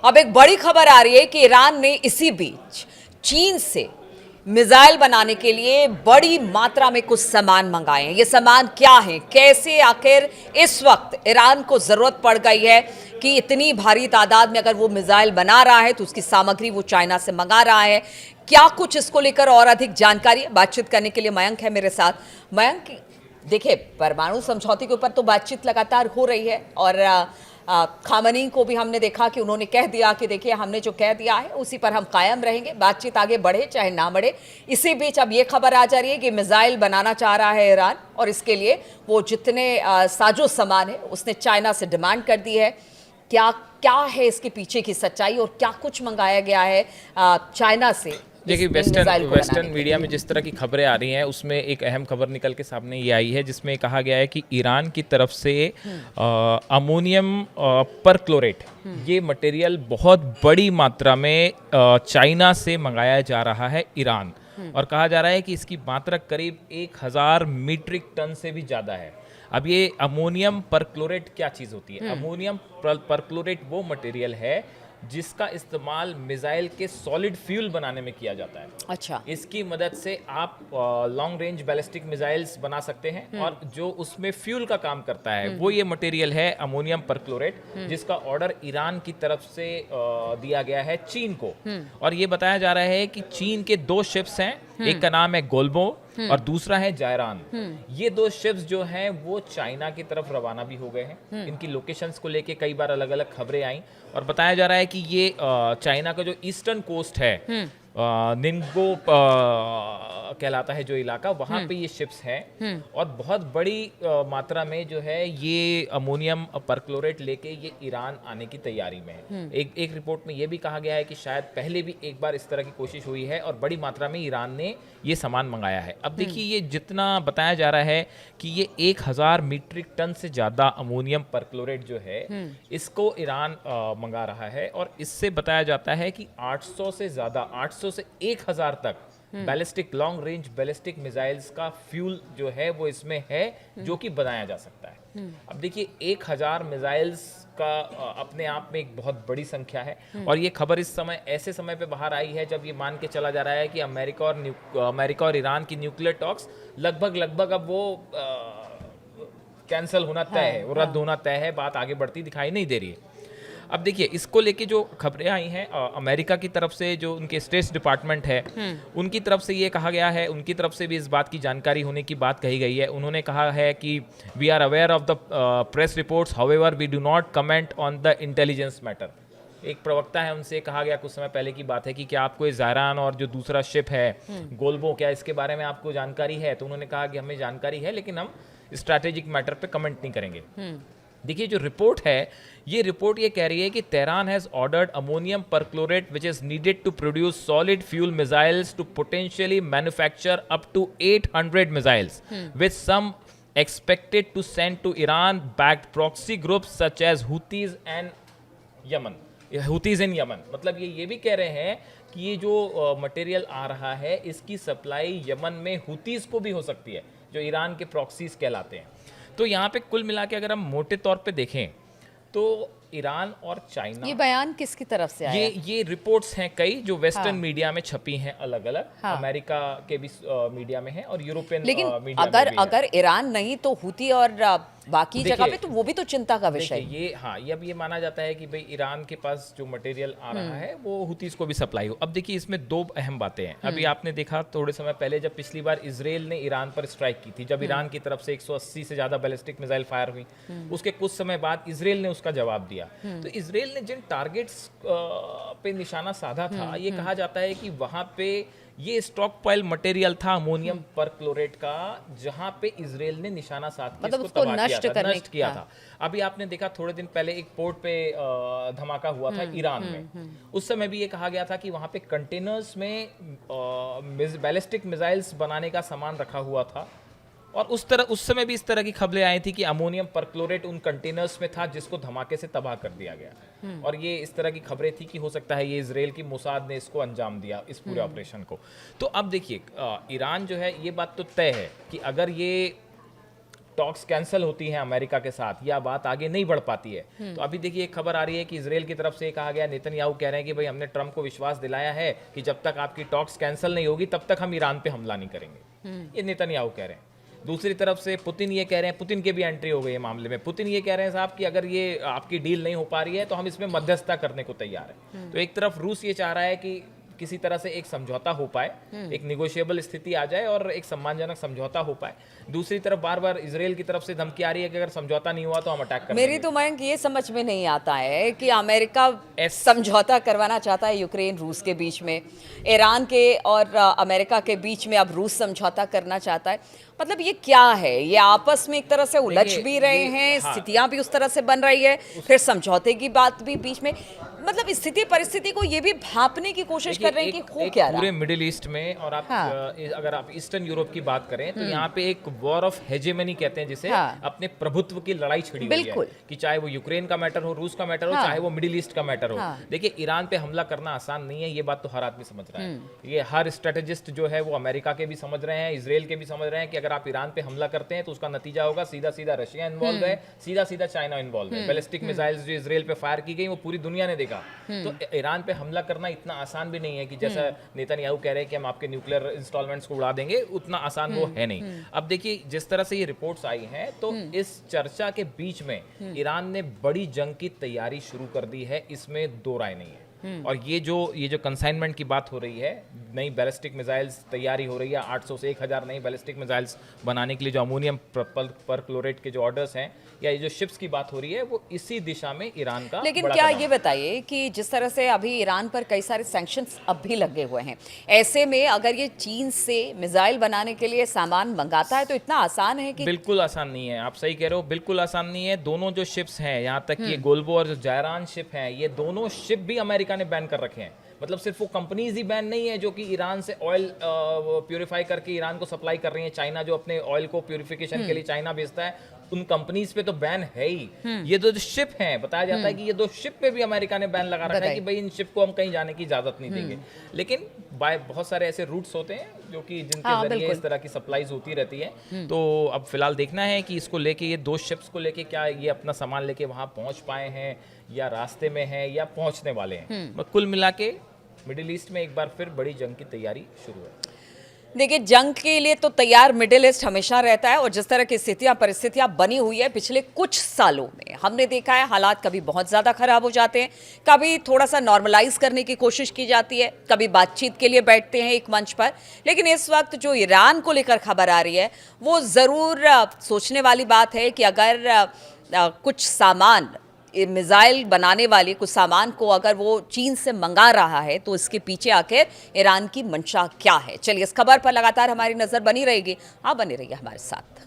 अब एक बड़ी खबर आ रही है कि ईरान ने इसी बीच चीन से मिसाइल बनाने के लिए बड़ी मात्रा में कुछ सामान मंगाए हैं। ये सामान क्या है, कैसे आखिर इस वक्त ईरान को जरूरत पड़ गई है कि इतनी भारी तादाद में अगर वो मिसाइल बना रहा है तो उसकी सामग्री वो चाइना से मंगा रहा है। क्या कुछ इसको लेकर और अधिक जानकारी बातचीत करने के लिए मयंक है मेरे साथ। मयंक, देखिए, परमाणु समझौते के ऊपर तो बातचीत लगातार हो रही है और खामनी को भी हमने देखा कि उन्होंने कह दिया कि देखिए हमने जो कह दिया है उसी पर हम कायम रहेंगे, बातचीत आगे बढ़े चाहे ना बढ़े। इसी बीच अब ये खबर आ जा रही है कि मिसाइल बनाना चाह रहा है ईरान और इसके लिए वो जितने साजो सामान है उसने चाइना से डिमांड कर दी है। क्या क्या है इसके पीछे की सच्चाई और क्या कुछ मंगाया गया है चाइना से? देखिए, वेस्टर्न मीडिया में जिस तरह की खबरें आ रही हैं उसमें एक अहम खबर निकल के सामने ये आई है जिसमें कहा गया है कि ईरान की तरफ से अमोनियम परक्लोरेट ये मटेरियल बहुत बड़ी मात्रा में चाइना से मंगाया जा रहा है ईरान। और कहा जा रहा है कि इसकी मात्रा करीब 1000 मीट्रिक टन से भी ज़्यादा है। अब ये अमोनियम परक्लोरेट क्या चीज़ होती है? अमोनियम परक्लोरेट वो मटेरियल है जिसका इस्तेमाल मिसाइल के सॉलिड फ्यूल बनाने में किया जाता है। अच्छा। इसकी मदद से आप लॉन्ग रेंज बैलिस्टिक मिसाइल्स बना सकते हैं और जो उसमें फ्यूल का काम करता है वो ये मटेरियल है अमोनियम परक्लोरेट, जिसका ऑर्डर ईरान की तरफ से दिया गया है चीन को। और ये बताया जा रहा है कि चीन के 2 शिप्स हैं, एक का नाम है गोल्बो और दूसरा है जायरान। ये 2 शिप्स जो हैं वो चाइना की तरफ रवाना भी हो गए हैं। इनकी लोकेशंस को लेके कई बार अलग अलग खबरें आई और बताया जा रहा है कि ये चाइना का जो ईस्टर्न कोस्ट है, निंगो कहलाता है जो इलाका, वहाँ पे ये शिप्स हैं और बहुत बड़ी मात्रा में जो है ये अमोनियम परक्लोरेट लेके ये ईरान आने की तैयारी में है। एक रिपोर्ट में ये भी कहा गया है कि शायद पहले भी एक बार इस तरह की कोशिश हुई है और बड़ी मात्रा में ईरान ने ये सामान मंगाया है। अब देखिए, ये जितना बताया जा रहा है कि ये 1000 मीट्रिक टन से ज़्यादा अमोनियम परक्लोरेट जो है इसको ईरान मंगा रहा है और इससे बताया जाता है कि 800 से ज़्यादा 800 से 1000 तक ballistic long range ballistic missiles का फ्यूल जो है वो इसमें है जो कि बनाया जा सकता है। अब देखिए, 1000 मिसाइल्स का अपने आप में एक बहुत बड़ी संख्या है और ये खबर इस समय ऐसे समय पे बाहर आई है जब ये मान के चला जा रहा है कि अमेरिका और ईरान की न्यूक्लियर टॉक्स लगभग अब वो कैंसिल होना तय है, वो रद्द होना तय है, बात आगे बढ़ती दिखाई नहीं दे रही है। अब देखिए, इसको लेके जो खबरें आई हैं अमेरिका की तरफ से, जो उनके स्टेट डिपार्टमेंट है उनकी तरफ से ये कहा गया है, उनकी तरफ से भी इस बात की जानकारी होने की बात कही गई है। उन्होंने कहा है कि we are aware of the press reports, however we do not comment on the intelligence matter. एक प्रवक्ता है, उनसे कहा गया कुछ समय पहले की बात है कि क्या आपको इस जायरान और जो दूसरा शिप है गोल्बो, क्या इसके बारे में आपको जानकारी है? तो उन्होंने कहा कि हमें जानकारी है लेकिन हम स्ट्रैटेजिक मैटर पे कमेंट नहीं करेंगे। देखिए, जो रिपोर्ट है ये रिपोर्ट ये कह रही है कि Tehran has ordered ammonium perchlorate which is needed to produce solid fuel missiles to potentially manufacture up to 800 missiles with some expected to send to Iran backed proxy groups such as Houthis and Yemen. Houthis in Yemen, मतलब ये भी कह रहे हैं कि ये जो material आ रहा है इसकी सप्लाई यमन में हुतीस को भी हो सकती है, जो ईरान के प्रॉक्सीज कहलाते हैं। तो यहाँ पे कुल मिला के अगर हम मोटे तौर पे देखें तो ईरान और चाइना, ये बयान किसकी तरफ से आया? ये रिपोर्ट्स हैं कई जो वेस्टर्न मीडिया में छपी हैं अलग अलग। अमेरिका के भी मीडिया में है और यूरोपियन लेकिन मीडिया अगर में भी अगर ईरान नहीं तो हुती और बाकी जगह पे तो वो भी तो चिंता का विषय है। ये अब ये माना जाता है कि भाई ईरान के पास जो मटेरियल आ रहा है वो हुतीस को भी सप्लाई हो। अब देखिए, इसमें 2 अहम बातें हैं। अभी आपने देखा थोड़े समय पहले जब पिछली बार इजराइल ने ईरान पर स्ट्राइक की थी, जब ईरान की तरफ से 180 से ज्यादा बैलिस्टिक मिसाइल फायर हुई, उसके कुछ समय बाद इजराइल ने उसका जवाब दिया। तो इजराइल ने जिन टारगेट्स पे निशाना साधा था, ये कहा जाता है कि वहां पे ये स्टॉक पाइल मटेरियल था अमोनियम परक्लोरेट का, जहां पे इजराइल ने निशाना साध के इसको तबाह नष्ट किया था। अभी आपने देखा थोड़े दिन पहले एक पोर्ट पे धमाका हुआ था ईरान में। उस समय भी ये कहा गया था कि वहां पे कंटेनर्स में बैलिस्टिक मिसाइल्स बनाने का सामान रखा हुआ था और उस समय भी इस तरह की खबरें आई थी कि अमोनियम परक्लोरेट उन कंटेनर्स में था जिसको धमाके से तबाह कर दिया गया। और ये इस तरह की खबरें थी कि हो सकता है ये इजराइल की मोसाद ने इसको अंजाम दिया, इस पूरे ऑपरेशन को। तो अब देखिए, ईरान जो है, ये बात तो तय है कि अगर ये टॉक्स कैंसिल होती हैं अमेरिका के साथ या बात आगे नहीं बढ़ पाती है। तो अभी देखिए एक खबर आ रही है कि इजराइल की तरफ से कहा गया, नेतन्याहू कह रहे हैं कि भाई हमने ट्रंप को विश्वास दिलाया है कि जब तक आपकी टॉक्स कैंसिल नहीं होगी तब तक हम ईरान पे हमला नहीं करेंगे। ये नेतन्याहू कह रहे हैं। दूसरी तरफ से पुतिन ये कह रहे हैं, पुतिन के भी एंट्री हो गई है मामले में। पुतिन ये कह रहे हैं साहब कि अगर ये आपकी डील नहीं हो पा रही है तो हम इसमें मध्यस्थता करने को तैयार है। तो एक तरफ रूस ये चाह रहा है कि किसी तरह से एक समझौता हो पाए, एक निगोशिएबल स्थिति आ जाए और एक सम्मानजनक समझौता हो पाए। दूसरी तरफ बार बार इजराइल की तरफ से धमकी आ रही है कि अगर समझौता नहीं हुआ तो हम अटैक करेंगे। मेरी तो मयंक ये समझ में नहीं आता है कि अमेरिका समझौता करवाना चाहता है यूक्रेन रूस के बीच में, ईरान के और अमेरिका के बीच में अब रूस समझौता करना चाहता है। मतलब ये क्या है? ये आपस में एक तरह से उलझ भी रहे हैं, स्थितियां भी उस तरह से बन रही है, फिर समझौते की बात भी बीच में। मतलब स्थिति परिस्थिति को ये भी भांपने की कोशिश कर रहे हैं कि हो क्या रहा पूरे मिडिल ईस्ट में। और आप अगर आप ईस्टर्न यूरोप की बात करें तो यहाँ पे एक वॉर ऑफ हेजेमनी कहते हैं जिसे, अपने प्रभुत्व की लड़ाई छिड़ी हुई है कि चाहे वो यूक्रेन का मैटर हो, रूस का मैटर हो, चाहे वो मिडिल ईस्ट का मैटर हो। देखिए ईरान पे हमला करना आसान नहीं है, ये बात तो हर आदमी समझ रहा है। ये हर स्ट्रेटेजिस्ट जो है वो अमेरिका के भी समझ रहे हैं, इजराइल के भी समझ रहे हैं कि अगर आप ईरान पे हमला करते हैं तो उसका नतीजा होगा सीधा सीधा रशिया इन्वॉल्व है, सीधा सीधा चाइना इन्वॉल्व है। बैलिस्टिक मिसाइल्स जो इजराइल पे फायर की गई वो पूरी दुनिया ने देखा। तो ईरान पे हमला करना इतना आसान भी नहीं है कि जैसा नेतन्याहू कह रहे हैं कि हम आपके न्यूक्लियर इंस्टॉलमेंट्स को उड़ा देंगे, उतना आसान वो है नहीं। अब देखिए जिस तरह से ये रिपोर्ट्स आई हैं तो इस चर्चा के बीच में ईरान ने बड़ी जंग की तैयारी शुरू कर दी है, इसमें दो राय नहीं है। और ये जो कंसाइनमेंट की बात हो रही है, नई बैलिस्टिक मिसाइल्स तैयारी हो रही है, 800 से 1000 नई बैलिस्टिक मिसाइल्स बनाने के लिए जो अमोनियम परक्लोरेट के जो ऑर्डर्स हैं या ये जो शिप्स की बात हो रही है वो इसी दिशा में ईरान का। लेकिन क्या ये बताइए कि जिस तरह से अभी ईरान पर कई सारे सैंक्शंस अब भी लगे हुए हैं, ऐसे में अगर ये चीन से मिसाइल बनाने के लिए सामान मंगाता है तो इतना आसान है कि? बिल्कुल आसान नहीं है, आप सही कह रहे हो, बिल्कुल आसान नहीं है। दोनों जो शिप्स हैं, यहाँ तक ये गोल्बो और जो जायरान शिप हैं, ये दोनों शिप भी अमेरिका ने बैन कर रखे हैं। मतलब सिर्फ वो कंपनीज ही बैन नहीं है जो कि ईरान से ऑयल प्यूरिफाई करके ईरान को सप्लाई कर रही हैं। चाइना जो अपने ऑयल को प्यूरिफिकेशन के लिए चाइना भेजता है, उन कंपनीज पे तो बैन है ही। ये दो शिप हैं, बताया जाता है कि ये दो शिप पे भी अमेरिका ने बैन लगा रखा है कि भाई इन शिप को हम कहीं जाने की इजाजत नहीं देंगे। लेकिन बहुत सारे ऐसे रूट्स होते हैं जो कि जिनके जरिए इस तरह की सप्लाईज होती रहती है। तो अब फिलहाल देखना है कि इसको लेके, ये दो शिप्स को लेके क्या ये अपना सामान लेके वहां पहुंच पाए हैं या रास्ते में है या पहुंचने वाले हैं। कुल मिला के मिडिल ईस्ट में एक बार फिर बड़ी जंग की तैयारी शुरू है। देखिए जंग के लिए तो तैयार मिडिल ईस्ट हमेशा रहता है, और जिस तरह की स्थितियां परिस्थितियां बनी हुई है पिछले कुछ सालों में हमने देखा है, हालात कभी बहुत ज़्यादा खराब हो जाते हैं, कभी थोड़ा सा नॉर्मलाइज करने की कोशिश की जाती है, कभी बातचीत के लिए बैठते हैं एक मंच पर। लेकिन इस वक्त जो ईरान को लेकर खबर आ रही है वो ज़रूर सोचने वाली बात है कि अगर कुछ सामान, मिसाइल बनाने वाले कुछ सामान को अगर वो चीन से मंगा रहा है तो इसके पीछे आखिर ईरान की मंशा क्या है। चलिए इस खबर पर लगातार हमारी नज़र बनी रहेगी, आप बने रहिए हमारे साथ।